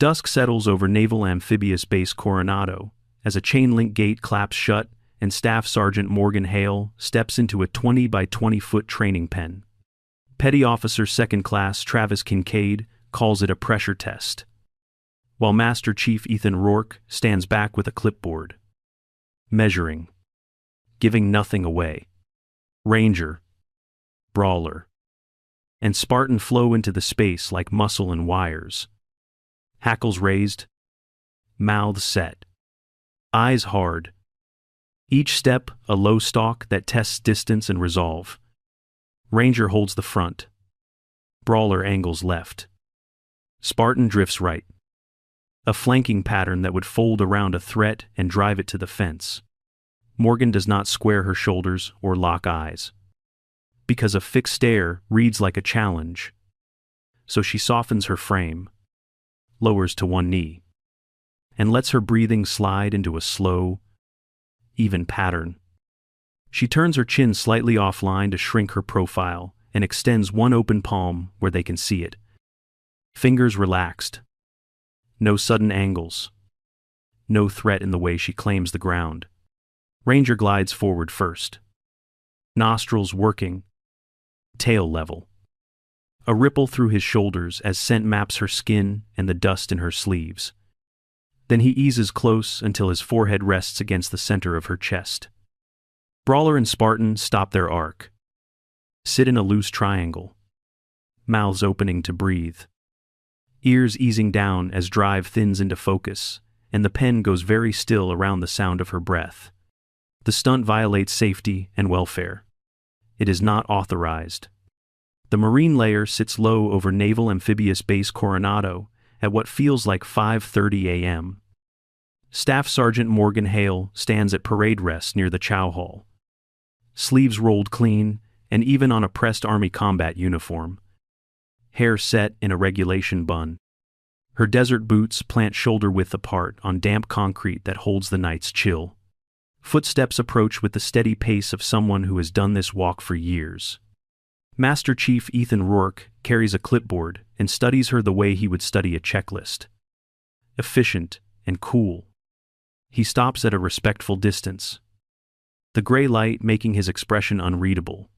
Dusk settles over Naval Amphibious Base Coronado as a chain-link gate claps shut and Staff Sergeant Morgan Hale steps into a 20 by 20-foot training pen. Petty Officer Second Class Travis Kincaid calls it a pressure test, while Master Chief Ethan Rourke stands back with a clipboard, measuring, giving nothing away. Ranger, Brawler, and Spartan flow into the space like muscle and wires. Hackles raised, mouths set, eyes hard. Each step a low stalk that tests distance and resolve. Ranger holds the front. Brawler angles left. Spartan drifts right. A flanking pattern that would fold around a threat and drive it to the fence. Morgan does not square her shoulders or lock eyes, because a fixed stare reads like a challenge. So she softens her frame, lowers to one knee, and lets her breathing slide into a slow, even pattern. She turns her chin slightly offline to shrink her profile and extends one open palm where they can see it. Fingers relaxed. No sudden angles. No threat in the way she claims the ground. Ranger glides forward first. Nostrils working. Tail level. A ripple through his shoulders as scent maps her skin and the dust in her sleeves. Then he eases close until his forehead rests against the center of her chest. Brawler and Spartan stop their arc. Sit in a loose triangle. Mouths opening to breathe. Ears easing down as drive thins into focus, and the pen goes very still around the sound of her breath. The stunt violates safety and welfare. It is not authorized. The Marine layer sits low over Naval Amphibious Base Coronado at what feels like 5:30 a.m. Staff Sergeant Morgan Hale stands at parade rest near the chow hall. Sleeves rolled clean, and even on a pressed Army combat uniform. Hair set in a regulation bun. Her desert boots plant shoulder-width apart on damp concrete that holds the night's chill. Footsteps approach with the steady pace of someone who has done this walk for years. Master Chief Ethan Rourke carries a clipboard and studies her the way he would study a checklist. Efficient and cool. He stops at a respectful distance, the gray light making his expression unreadable.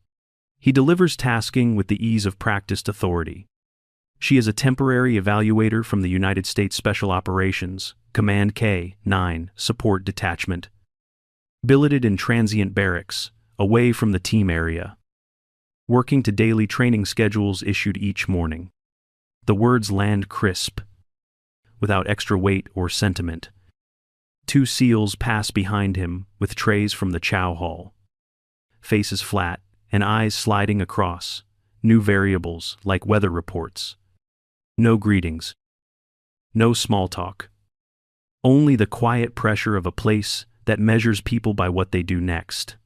He delivers tasking with the ease of practiced authority. She is a temporary evaluator from the United States Special Operations, Command K-9 Support Detachment, billeted in transient barracks, away from the team area, working to daily training schedules issued each morning. The words land crisp, without extra weight or sentiment. Two SEALs pass behind him with trays from the chow hall. Faces flat and eyes sliding across, new variables like weather reports. No greetings. No small talk. Only the quiet pressure of a place that measures people by what they do next.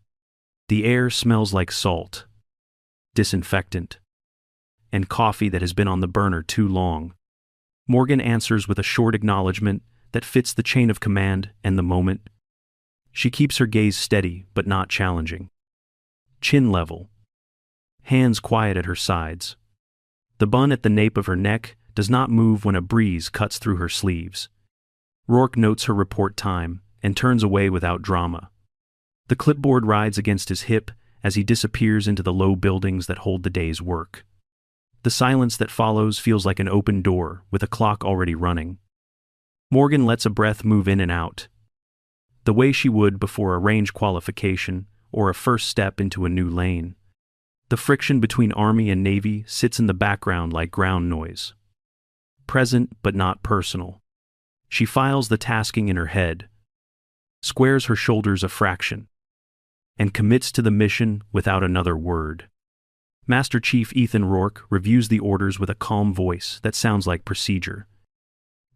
The air smells like salt, disinfectant, and coffee that has been on the burner too long. Morgan answers with a short acknowledgement that fits the chain of command and the moment. She keeps her gaze steady but not challenging. Chin level. Hands quiet at her sides. The bun at the nape of her neck does not move when a breeze cuts through her sleeves. Rourke notes her report time and turns away without drama. The clipboard rides against his hip as he disappears into the low buildings that hold the day's work. The silence that follows feels like an open door with a clock already running. Morgan lets a breath move in and out, the way she would before a range qualification or a first step into a new lane. The friction between Army and Navy sits in the background like ground noise. Present but not personal. She files the tasking in her head, squares her shoulders a fraction, and commits to the mission without another word. Master Chief Ethan Rourke reviews the orders with a calm voice that sounds like procedure.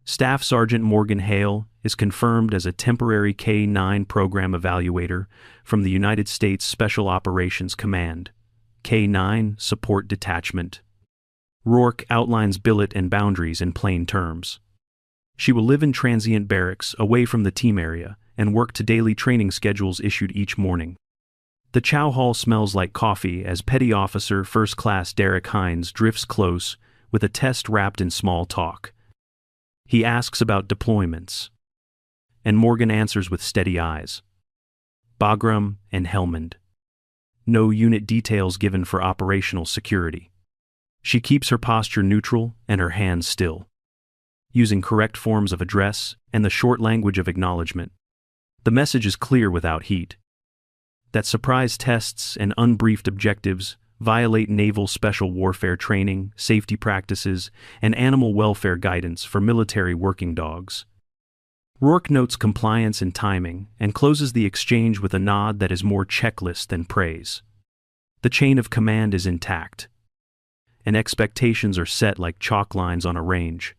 Staff Sergeant Morgan Hale is confirmed as a temporary K-9 program evaluator from the United States Special Operations Command, K-9 Support Detachment. Rourke outlines billet and boundaries in plain terms. She will live in transient barracks away from the team area and work to daily training schedules issued each morning. The chow hall smells like coffee as Petty Officer First Class Derek Hines drifts close with a test wrapped in small talk. He asks about deployments, and Morgan answers with steady eyes. Bagram and Helmand. No unit details given for operational security. She keeps her posture neutral and her hands still, using correct forms of address and the short language of acknowledgement. The message is clear without heat. That surprise tests and unbriefed objectives violate naval special warfare training, safety practices, and animal welfare guidance for military working dogs. Rourke notes compliance and timing and closes the exchange with a nod that is more checklist than praise. The chain of command is intact, and expectations are set like chalk lines on a range.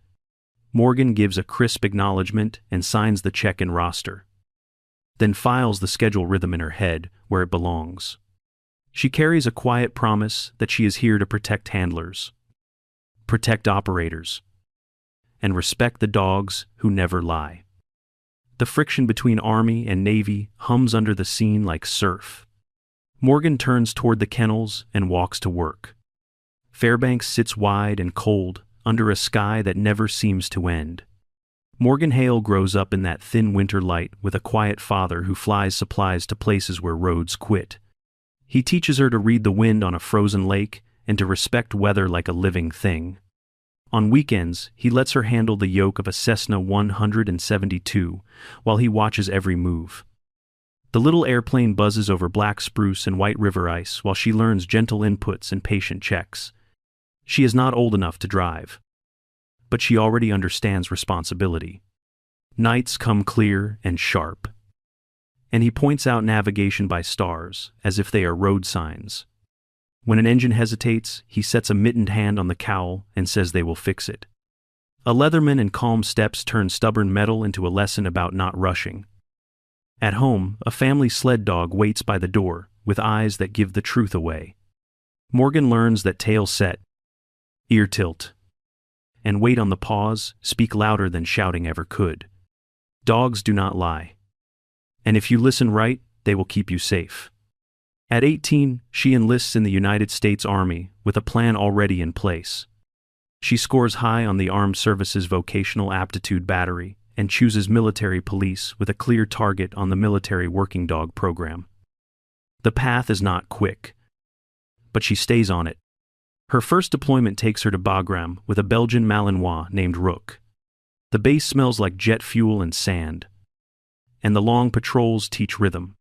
Morgan gives a crisp acknowledgement and signs the check-in roster, then files the schedule rhythm in her head where it belongs. She carries a quiet promise that she is here to protect handlers, protect operators, and respect the dogs who never lie. The friction between Army and Navy hums under the scene like surf. Morgan turns toward the kennels and walks to work. Fairbanks sits wide and cold under a sky that never seems to end. Morgan Hale grows up in that thin winter light with a quiet father who flies supplies to places where roads quit. He teaches her to read the wind on a frozen lake and to respect weather like a living thing. On weekends, he lets her handle the yoke of a Cessna 172 while he watches every move. The little airplane buzzes over black spruce and white river ice while she learns gentle inputs and patient checks. She is not old enough to drive, but she already understands responsibility. Nights come clear and sharp, and he points out navigation by stars as if they are road signs. When an engine hesitates, he sets a mittened hand on the cowl and says they will fix it. A Leatherman and calm steps turn stubborn metal into a lesson about not rushing. At home, a family sled dog waits by the door with eyes that give the truth away. Morgan learns that tail set, ear tilt, and weight on the paws speak louder than shouting ever could. Dogs do not lie, and if you listen right, they will keep you safe. At 18, she enlists in the United States Army with a plan already in place. She scores high on the Armed Services Vocational Aptitude Battery and chooses military police with a clear target on the Military Working Dog program. The path is not quick, but she stays on it. Her first deployment takes her to Bagram with a Belgian Malinois named Rook. The base smells like jet fuel and sand, and the long patrols teach rhythm,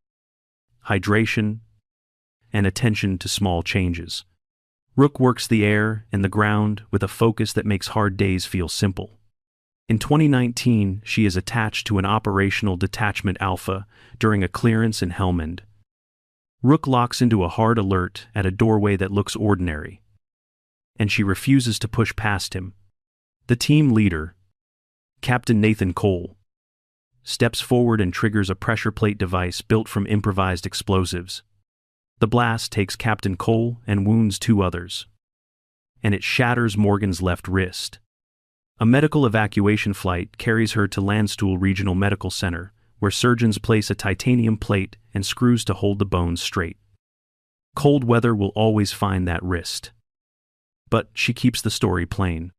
hydration, and attention to small changes. Rook works the air and the ground with a focus that makes hard days feel simple. In 2019, she is attached to an operational detachment Alpha during a clearance in Helmand. Rook locks into a hard alert at a doorway that looks ordinary, and she refuses to push past him. The team leader, Captain Nathan Cole, steps forward and triggers a pressure plate device built from improvised explosives. The blast takes Captain Cole and wounds 2 others, and it shatters Morgan's left wrist. A medical evacuation flight carries her to Landstuhl Regional Medical Center, where surgeons place a titanium plate and screws to hold the bones straight. Cold weather will always find that wrist, but she keeps the story plain.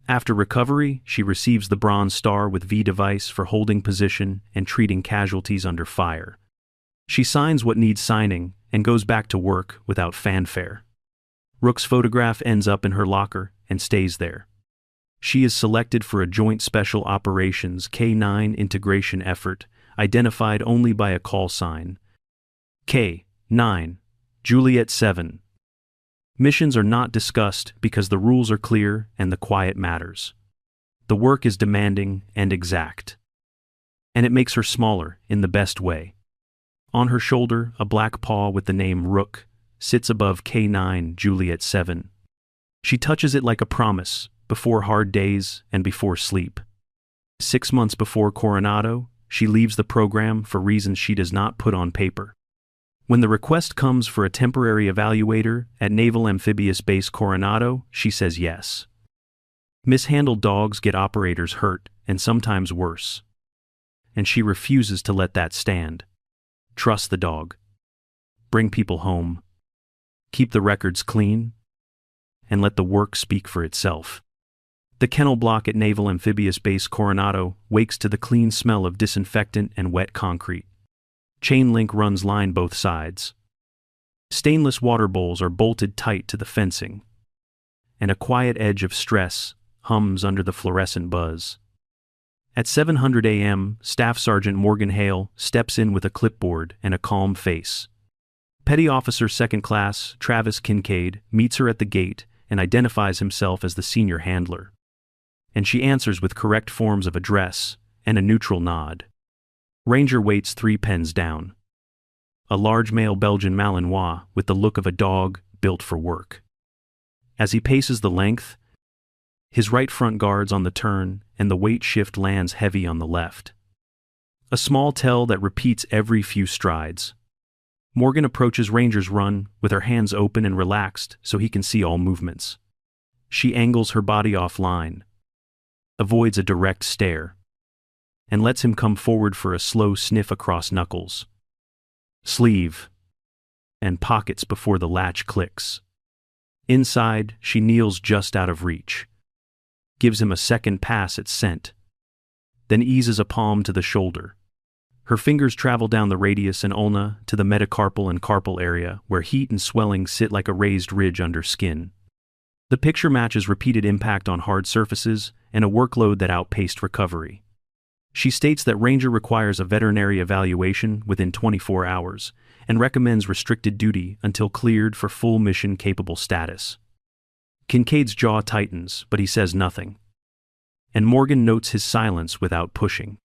After recovery, she receives the Bronze Star with V device for holding position and treating casualties under fire. She signs what needs signing and goes back to work without fanfare. Rook's photograph ends up in her locker and stays there. She is selected for a Joint Special Operations K9 integration effort, identified only by a call sign. K9, Juliet 7. Missions are not discussed because the rules are clear and the quiet matters. The work is demanding and exact, and it makes her smaller in the best way. On her shoulder, a black paw with the name Rook sits above K9 Juliet 7. She touches it like a promise, before hard days and before sleep. 6 months before Coronado, she leaves the program for reasons she does not put on paper. When the request comes for a temporary evaluator at Naval Amphibious Base Coronado, she says yes. Mishandled dogs get operators hurt, and sometimes worse, and she refuses to let that stand. Trust the dog. Bring people home. Keep the records clean, and let the work speak for itself. The kennel block at Naval Amphibious Base Coronado wakes to the clean smell of disinfectant and wet concrete. Chain link runs line both sides. Stainless water bowls are bolted tight to the fencing, and a quiet edge of stress hums under the fluorescent buzz. At 7:00 a.m., Staff Sergeant Morgan Hale steps in with a clipboard and a calm face. Petty Officer Second Class Travis Kincaid meets her at the gate and identifies himself as the senior handler. And she answers with correct forms of address and a neutral nod. Ranger waits 3 pens down. A large male Belgian Malinois with the look of a dog built for work. As he paces the length, his right front guards on the turn and the weight shift lands heavy on the left. A small tell that repeats every few strides. Morgan approaches Ranger's run with her hands open and relaxed so he can see all movements. She angles her body offline, avoids a direct stare, and lets him come forward for a slow sniff across knuckles, sleeve, and pockets before the latch clicks. Inside, she kneels just out of reach, gives him a second pass at scent, then eases a palm to the shoulder. Her fingers travel down the radius and ulna to the metacarpal and carpal area where heat and swelling sit like a raised ridge under skin. The picture matches repeated impact on hard surfaces and a workload that outpaced recovery. She states that Ranger requires a veterinary evaluation within 24 hours and recommends restricted duty until cleared for full mission-capable status. Kincaid's jaw tightens, but he says nothing. And Morgan notes his silence without pushing.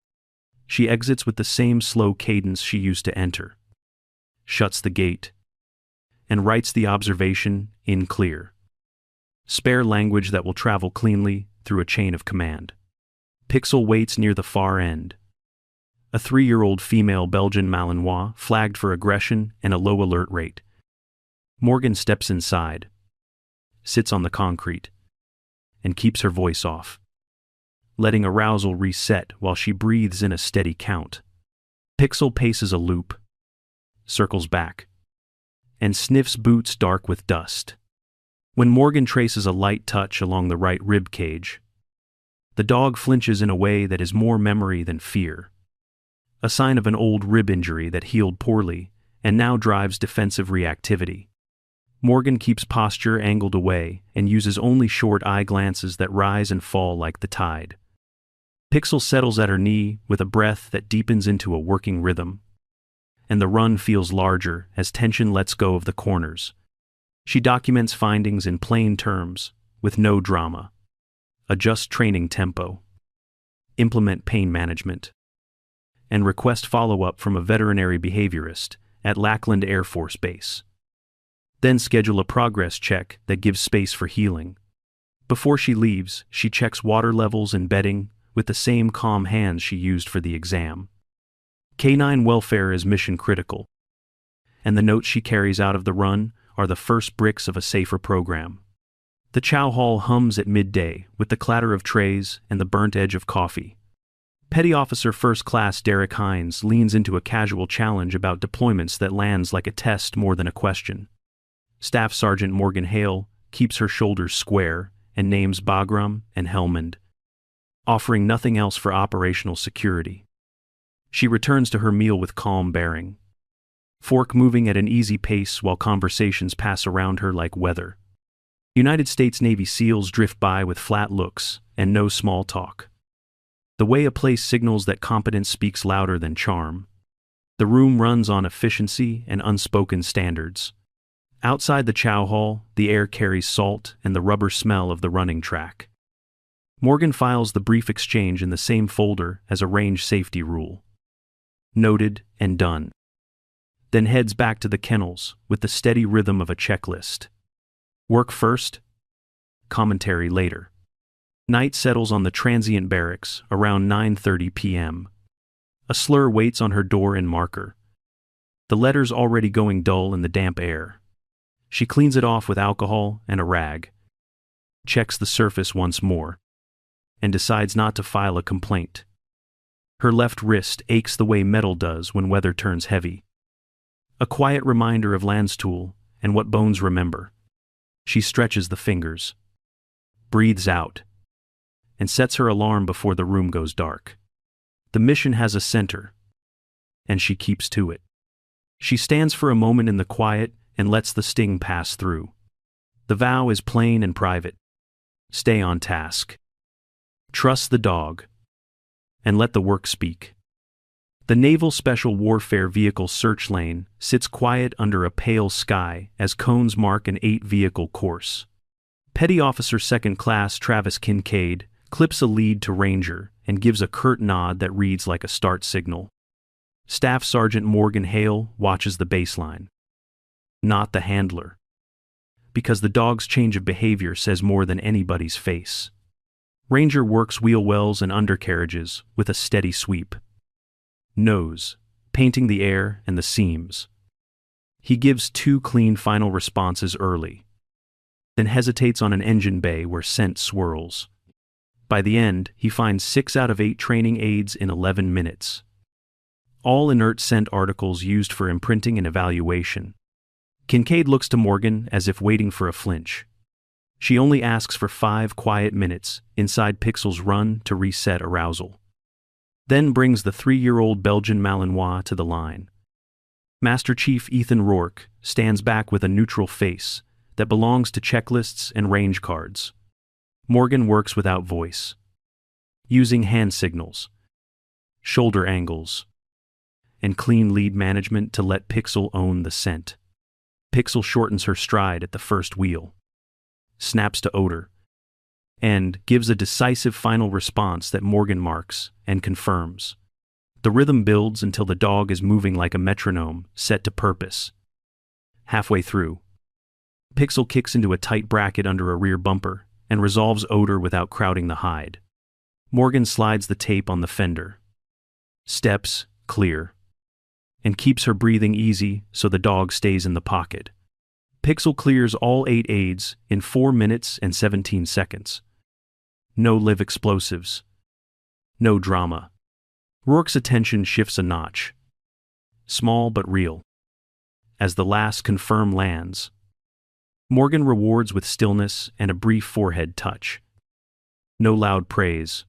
She exits with the same slow cadence she used to enter, shuts the gate, and writes the observation in clear, spare language that will travel cleanly through a chain of command. Pixel waits near the far end. A 3-year-old female Belgian Malinois flagged for aggression and a low alert rate. Morgan steps inside, sits on the concrete, and keeps her voice off, letting arousal reset while she breathes in a steady count. Pixel paces a loop, circles back, and sniffs boots dark with dust. When Morgan traces a light touch along the right rib cage, the dog flinches in a way that is more memory than fear, a sign of an old rib injury that healed poorly and now drives defensive reactivity. Morgan keeps posture angled away and uses only short eye glances that rise and fall like the tide. Pixel settles at her knee with a breath that deepens into a working rhythm, and the run feels larger as tension lets go of the corners. She documents findings in plain terms, with no drama. Adjust training tempo, implement pain management, and request follow-up from a veterinary behaviorist at Lackland Air Force Base. Then schedule a progress check that gives space for healing. Before she leaves, she checks water levels and bedding with the same calm hands she used for the exam. Canine welfare is mission critical, and the notes she carries out of the run are the first bricks of a safer program. The chow hall hums at midday with the clatter of trays and the burnt edge of coffee. Petty Officer First Class Derek Hines leans into a casual challenge about deployments that lands like a test more than a question. Staff Sergeant Morgan Hale keeps her shoulders square and names Bagram and Helmand, offering nothing else for operational security. She returns to her meal with calm bearing, fork moving at an easy pace while conversations pass around her like weather. United States Navy SEALs drift by with flat looks and no small talk. The way a place signals that competence speaks louder than charm. The room runs on efficiency and unspoken standards. Outside the chow hall, the air carries salt and the rubber smell of the running track. Morgan files the brief exchange in the same folder as a range safety rule. Noted and done. Then heads back to the kennels with the steady rhythm of a checklist. Work first, commentary later. Night settles on the transient barracks around 9:30 p.m. A slur waits on her door in marker, the letters already going dull in the damp air. She cleans it off with alcohol and a rag, checks the surface once more, and decides not to file a complaint. Her left wrist aches the way metal does when weather turns heavy. A quiet reminder of Landstuhl and what bones remember. She stretches the fingers, breathes out, and sets her alarm before the room goes dark. The mission has a center, and she keeps to it. She stands for a moment in the quiet and lets the sting pass through. The vow is plain and private. Stay on task. Trust the dog. And let the work speak. The Naval Special Warfare Vehicle search lane sits quiet under a pale sky as cones mark an 8-vehicle course. Petty Officer Second Class Travis Kincaid clips a lead to Ranger and gives a curt nod that reads like a start signal. Staff Sergeant Morgan Hale watches the baseline. Not the handler. Because the dog's change of behavior says more than anybody's face. Ranger works wheel wells and undercarriages with a steady sweep. Nose, painting the air and the seams. He gives 2 clean final responses early, then hesitates on an engine bay where scent swirls. By the end, he finds 6 out of 8 training aids in 11 minutes. All inert scent articles used for imprinting and evaluation. Kincaid looks to Morgan as if waiting for a flinch. She only asks for 5 quiet minutes inside Pixel's run to reset arousal. Then brings the 3-year-old Belgian Malinois to the line. Master Chief Ethan Rourke stands back with a neutral face that belongs to checklists and range cards. Morgan works without voice, using hand signals, shoulder angles, and clean lead management to let Pixel own the scent. Pixel shortens her stride at the first wheel, snaps to odor, and gives a decisive final response that Morgan marks and confirms. The rhythm builds until the dog is moving like a metronome set to purpose. Halfway through, Pixel kicks into a tight bracket under a rear bumper and resolves odor without crowding the hide. Morgan slides the tape on the fender. Steps, clear, and keeps her breathing easy so the dog stays in the pocket. Pixel clears all 8 aids in 4 minutes and 17 seconds. No live explosives. No drama. Rourke's attention shifts a notch. Small but real. As the last confirm lands, Morgan rewards with stillness and a brief forehead touch. No loud praise.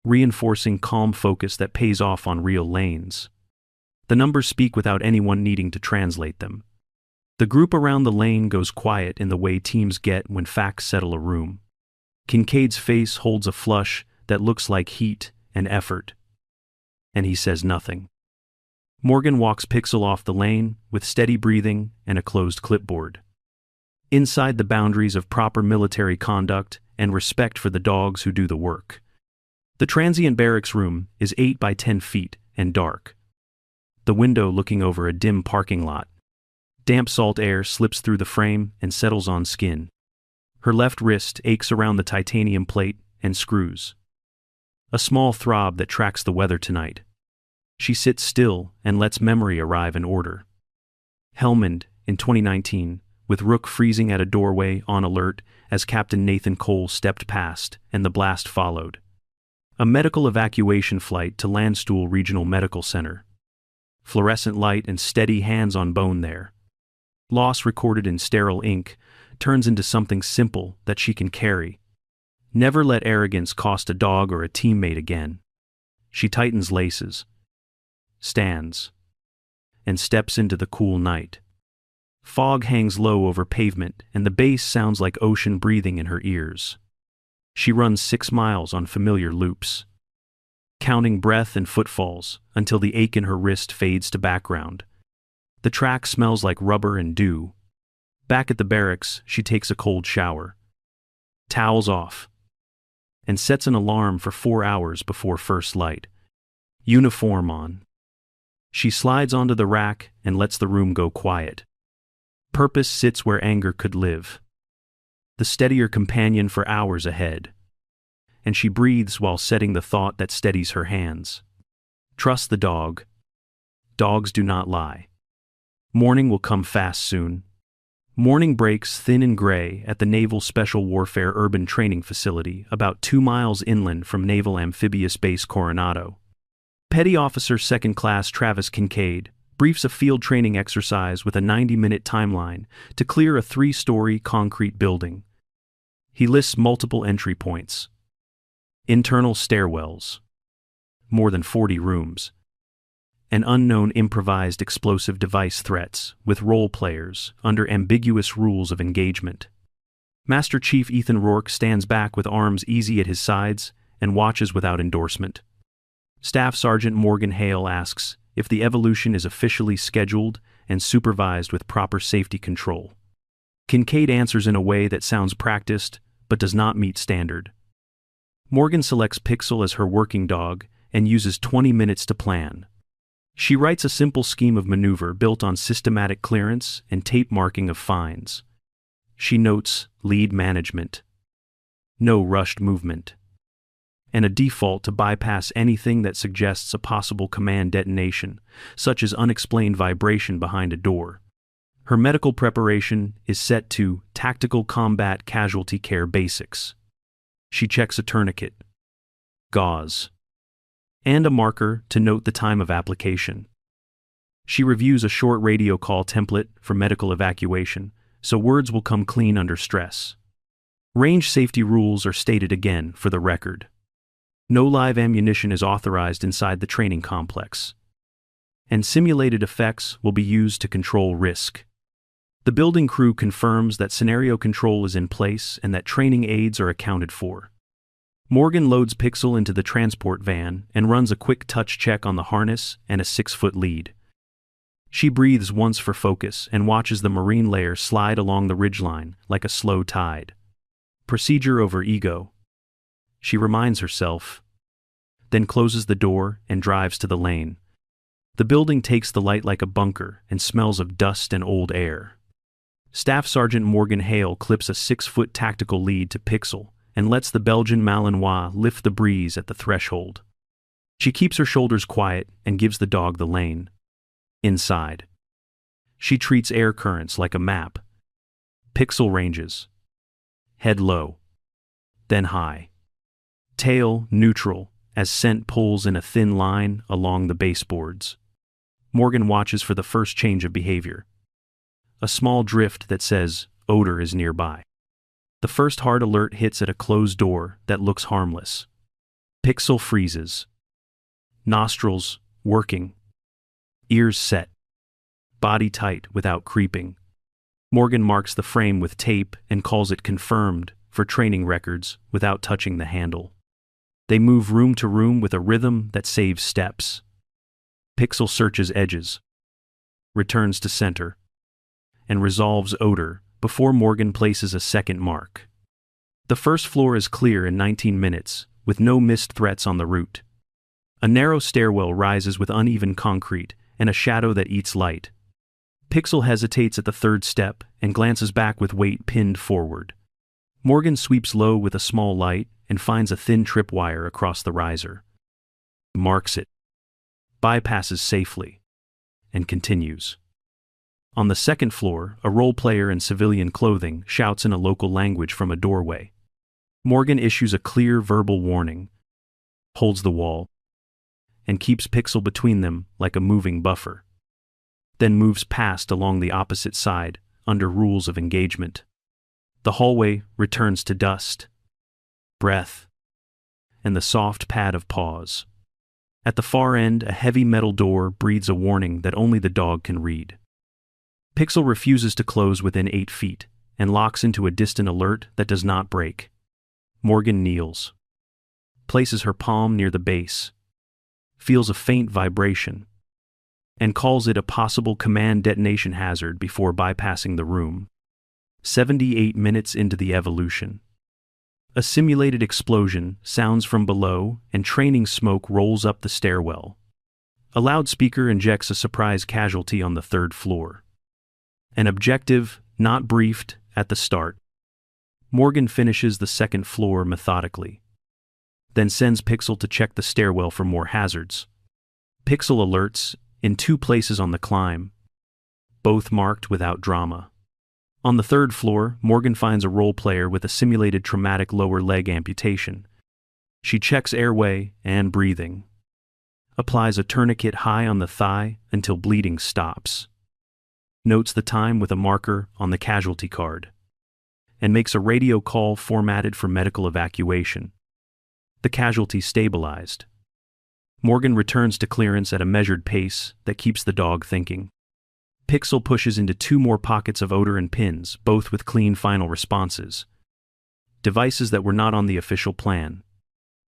Reinforcing calm focus that pays off on real lanes. The numbers speak without anyone needing to translate them. The group around the lane goes quiet in the way teams get when facts settle a room. Kincaid's face holds a flush that looks like heat and effort. And he says nothing. Morgan walks Pixel off the lane with steady breathing and a closed clipboard. Inside the boundaries of proper military conduct and respect for the dogs who do the work. The transient barracks room is 8 by 10 feet and dark. The window looking over a dim parking lot. Damp salt air slips through the frame and settles on skin. Her left wrist aches around the titanium plate and screws. A small throb that tracks the weather tonight. She sits still and lets memory arrive in order. Helmand, in 2019, with Rook freezing at a doorway on alert as Captain Nathan Cole stepped past and the blast followed. A medical evacuation flight to Landstuhl Regional Medical Center. Fluorescent light and steady hands on bone there. Loss recorded in sterile ink turns into something simple that she can carry. Never let arrogance cost a dog or a teammate again. She tightens laces, stands, and steps into the cool night. Fog hangs low over pavement and the bass sounds like ocean breathing in her ears. She runs 6 miles on familiar loops, counting breath and footfalls until the ache in her wrist fades to background. The track smells like rubber and dew. Back at the barracks, she takes a cold shower, towels off, and sets an alarm for 4 hours before first light. Uniform on. She slides onto the rack and lets the room go quiet. Purpose sits where anger could live. The steadier companion for hours ahead. And she breathes while setting the thought that steadies her hands. Trust the dog. Dogs do not lie. Morning will come fast soon. Morning breaks thin and gray at the Naval Special Warfare Urban Training Facility about 2 miles inland from Naval Amphibious Base Coronado. Petty Officer Second Class Travis Kincaid briefs a field training exercise with a 90-minute timeline to clear a 3-story concrete building. He lists multiple entry points. Internal stairwells. More than 40 rooms. An unknown improvised explosive device threats, with role players, under ambiguous rules of engagement. Master Chief Ethan Rourke stands back with arms easy at his sides and watches without endorsement. Staff Sergeant Morgan Hale asks if the evolution is officially scheduled and supervised with proper safety control. Kincaid answers in a way that sounds practiced, but does not meet standard. Morgan selects Pixel as her working dog and uses 20 minutes to plan. She writes a simple scheme of maneuver built on systematic clearance and tape marking of fines. She notes lead management, no rushed movement, and a default to bypass anything that suggests a possible command detonation, such as unexplained vibration behind a door. Her medical preparation is set to tactical combat casualty care basics. She checks a tourniquet, gauze, and a marker to note the time of application. She reviews a short radio call template for medical evacuation, so words will come clean under stress. Range safety rules are stated again for the record. No live ammunition is authorized inside the training complex, and simulated effects will be used to control risk. The building crew confirms that scenario control is in place and that training aids are accounted for. Morgan loads Pixel into the transport van and runs a quick touch check on the harness and a 6-foot lead. She breathes once for focus and watches the marine layer slide along the ridgeline like a slow tide. Procedure over ego, she reminds herself, then closes the door and drives to the lane. The building takes the light like a bunker and smells of dust and old air. Staff Sergeant Morgan Hale clips a 6-foot tactical lead to Pixel and lets the Belgian Malinois lift the breeze at the threshold. She keeps her shoulders quiet and gives the dog the lane. Inside, she treats air currents like a map. Pixel ranges. Head low, then high. Tail neutral as scent pulls in a thin line along the baseboards. Morgan watches for the first change of behavior. A small drift that says odor is nearby. The first hard alert hits at a closed door that looks harmless. Pixel freezes. Nostrils working. Ears set. Body tight without creeping. Morgan marks the frame with tape and calls it confirmed for training records without touching the handle. They move room to room with a rhythm that saves steps. Pixel searches edges, returns to center, and resolves odor before Morgan places a second mark. The first floor is clear in 19 minutes, with no missed threats on the route. A narrow stairwell rises with uneven concrete and a shadow that eats light. Pixel hesitates at the third step and glances back with weight pinned forward. Morgan sweeps low with a small light and finds a thin tripwire across the riser. Marks it, bypasses safely, and continues. On the second floor, a role player in civilian clothing shouts in a local language from a doorway. Morgan issues a clear verbal warning, holds the wall, and keeps Pixel between them like a moving buffer. Then moves past along the opposite side, under rules of engagement. The hallway returns to dust, breath, and the soft pad of paws. At the far end, a heavy metal door breathes a warning that only the dog can read. Pixel refuses to close within 8 feet, and locks into a distant alert that does not break. Morgan kneels, places her palm near the base, feels a faint vibration, and calls it a possible command detonation hazard before bypassing the room. 78 minutes into the evolution. A simulated explosion sounds from below and training smoke rolls up the stairwell. A loudspeaker injects a surprise casualty on the 3rd floor. An objective not briefed at the start. Morgan finishes the 2nd floor methodically, then sends Pixel to check the stairwell for more hazards. Pixel alerts in 2 places on the climb, both marked without drama. On the 3rd floor, Morgan finds a role player with a simulated traumatic lower leg amputation. She checks airway and breathing, applies a tourniquet high on the thigh until bleeding stops, notes the time with a marker on the casualty card, and makes a radio call formatted for medical evacuation. The casualty stabilized. Morgan returns to clearance at a measured pace that keeps the dog thinking. Pixel pushes into 2 more pockets of odor and pins, both with clean final responses. Devices that were not on the official plan.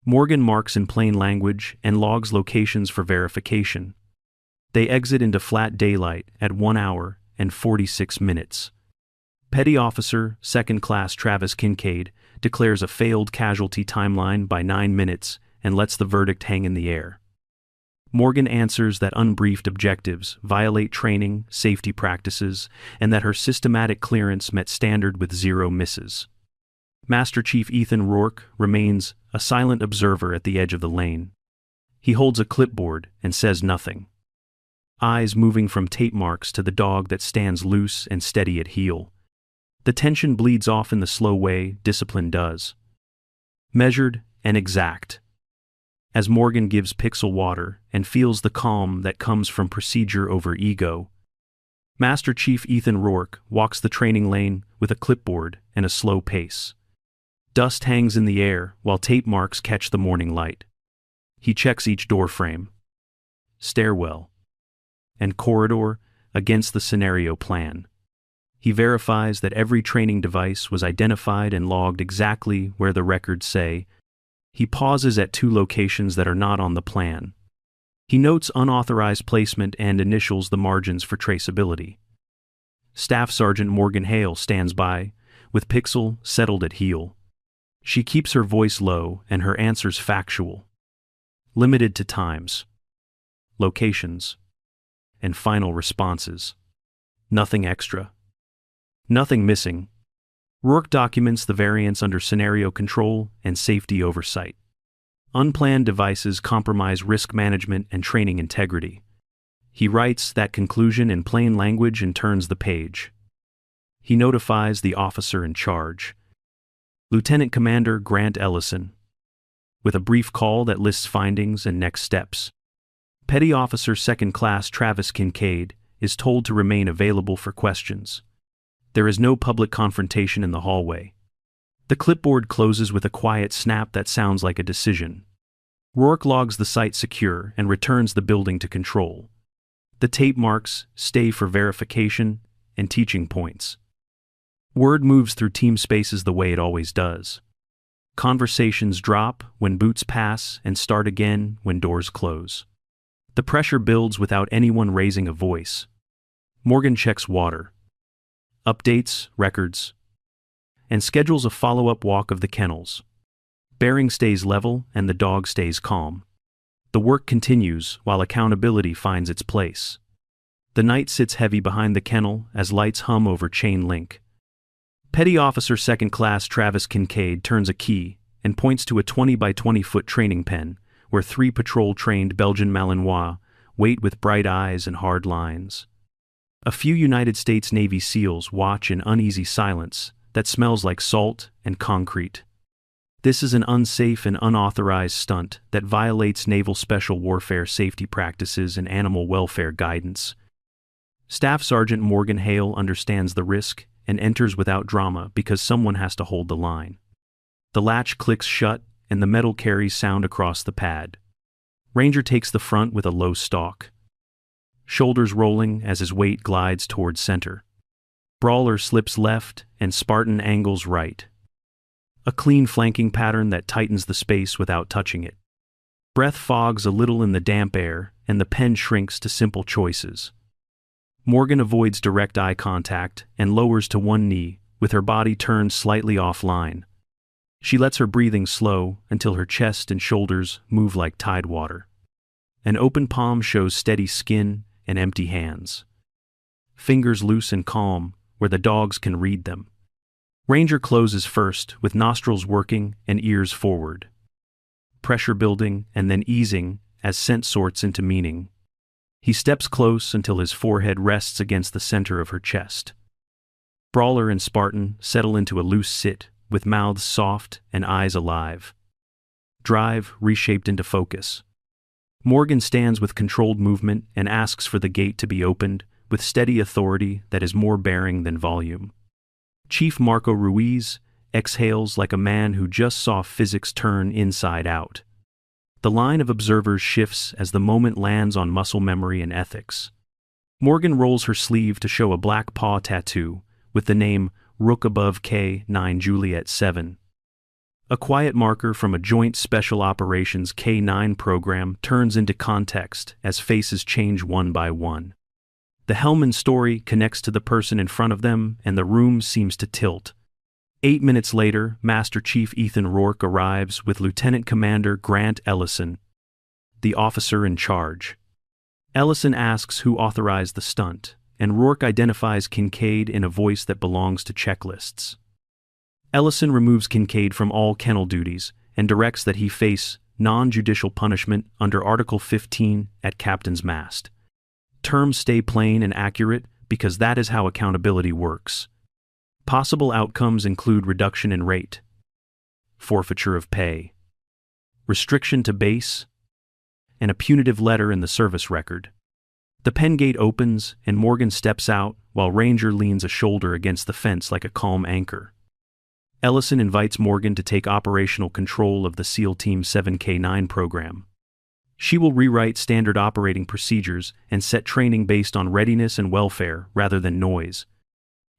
Morgan marks in plain language and logs locations for verification. They exit into flat daylight at 1 hour and 46 minutes. Petty Officer, 2nd Class Travis Kincaid, declares a failed casualty timeline by 9 minutes and lets the verdict hang in the air. Morgan answers that unbriefed objectives violate training, safety practices, and that her systematic clearance met standard with 0 misses. Master Chief Ethan Rourke remains a silent observer at the edge of the lane. He holds a clipboard and says nothing. Eyes moving from tape marks to the dog that stands loose and steady at heel. The tension bleeds off in the slow way discipline does. Measured and exact. As Morgan gives Pixel water and feels the calm that comes from procedure over ego, Master Chief Ethan Rourke walks the training lane with a clipboard and a slow pace. Dust hangs in the air while tape marks catch the morning light. He checks each door frame, stairwell, and corridor against the scenario plan. He verifies that every training device was identified and logged exactly where the records say. He pauses at 2 locations that are not on the plan. He notes unauthorized placement and initials the margins for traceability. Staff Sergeant Morgan Hale stands by, with Pixel settled at heel. She keeps her voice low and her answers factual. Limited to times, locations, and final responses. Nothing extra. Nothing missing. Rourke documents the variance under scenario control and safety oversight. Unplanned devices compromise risk management and training integrity. He writes that conclusion in plain language and turns the page. He notifies the officer in charge, Lieutenant Commander Grant Ellison, with a brief call that lists findings and next steps. Petty Officer 2nd Class Travis Kincaid is told to remain available for questions. There is no public confrontation in the hallway. The clipboard closes with a quiet snap that sounds like a decision. Rourke logs the site secure and returns the building to control. The tape marks stay for verification and teaching points. Word moves through team spaces the way it always does. Conversations drop when boots pass and start again when doors close. The pressure builds without anyone raising a voice. Morgan checks water, updates records, and schedules a follow-up walk of the kennels. Bearing stays level and the dog stays calm. The work continues while accountability finds its place. The night sits heavy behind the kennel as lights hum over chain link. Petty Officer 2nd Class Travis Kincaid turns a key and points to a 20 by 20 foot training pen where 3 patrol-trained Belgian Malinois wait with bright eyes and hard lines. A few United States Navy SEALs watch in uneasy silence that smells like salt and concrete. This is an unsafe and unauthorized stunt that violates naval special warfare safety practices and animal welfare guidance. Staff Sergeant Morgan Hale understands the risk and enters without drama because someone has to hold the line. The latch clicks shut and the metal carries sound across the pad. Ranger takes the front with a low stalk, shoulders rolling as his weight glides towards center. Brawler slips left and Spartan angles right. A clean flanking pattern that tightens the space without touching it. Breath fogs a little in the damp air and the pen shrinks to simple choices. Morgan avoids direct eye contact and lowers to one knee with her body turned slightly offline. She lets her breathing slow until her chest and shoulders move like tide water. An open palm shows steady skin and empty hands. Fingers loose and calm where the dogs can read them. Ranger closes first with nostrils working and ears forward. Pressure building and then easing as scent sorts into meaning. He steps close until his forehead rests against the center of her chest. Brawler and Spartan settle into a loose sit with mouths soft and eyes alive. Drive reshaped into focus. Morgan stands with controlled movement and asks for the gate to be opened with steady authority that is more bearing than volume. Chief Marco Ruiz exhales like a man who just saw physics turn inside out. The line of observers shifts as the moment lands on muscle memory and ethics. Morgan rolls her sleeve to show a black paw tattoo, with the name Rook above K9 Juliet 7. A quiet marker from a joint special operations K9 program turns into context as faces change one by one. The Hellman story connects to the person in front of them, and the room seems to tilt. 8 minutes later, Master Chief Ethan Rourke arrives with Lieutenant Commander Grant Ellison, the officer in charge. Ellison asks who authorized the stunt, and Rourke identifies Kincaid in a voice that belongs to checklists. Ellison removes Kincaid from all kennel duties and directs that he face non-judicial punishment under Article 15 at Captain's Mast. Terms stay plain and accurate because that is how accountability works. Possible outcomes include reduction in rate, forfeiture of pay, restriction to base, and a punitive letter in the service record. The pen gate opens and Morgan steps out while Ranger leans a shoulder against the fence like a calm anchor. Ellison invites Morgan to take operational control of the SEAL Team 7K9 program. She will rewrite standard operating procedures and set training based on readiness and welfare rather than noise.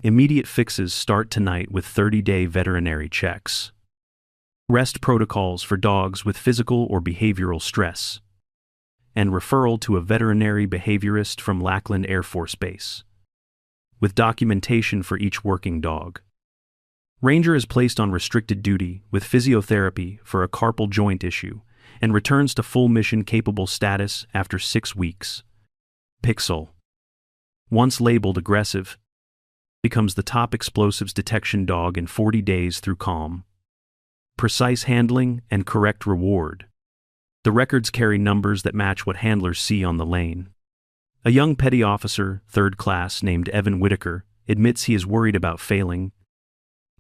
Immediate fixes start tonight with 30-day veterinary checks. Rest protocols for dogs with physical or behavioral stress. And referral to a veterinary behaviorist from Lackland Air Force Base, with documentation for each working dog. Ranger is placed on restricted duty with physiotherapy for a carpal joint issue and returns to full mission-capable status after 6 weeks. Pixel, once labeled aggressive, becomes the top explosives detection dog in 40 days through calm. Precise handling and correct reward. The records carry numbers that match what handlers see on the lane. A young petty officer, 3rd class, named Evan Whitaker, admits he is worried about failing.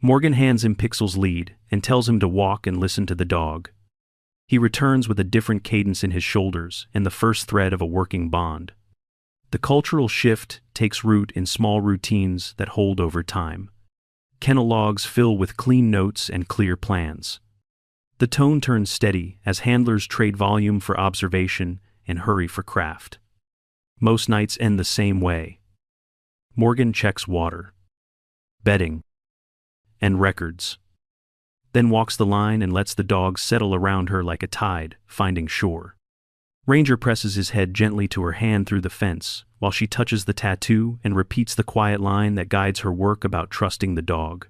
Morgan hands him Pixel's lead and tells him to walk and listen to the dog. He returns with a different cadence in his shoulders and the first thread of a working bond. The cultural shift takes root in small routines that hold over time. Kennel logs fill with clean notes and clear plans. The tone turns steady as handlers trade volume for observation and hurry for craft. Most nights end the same way. Morgan checks water, bedding, and records, then walks the line and lets the dogs settle around her like a tide, finding shore. Ranger presses his head gently to her hand through the fence, while she touches the tattoo and repeats the quiet line that guides her work about trusting the dog.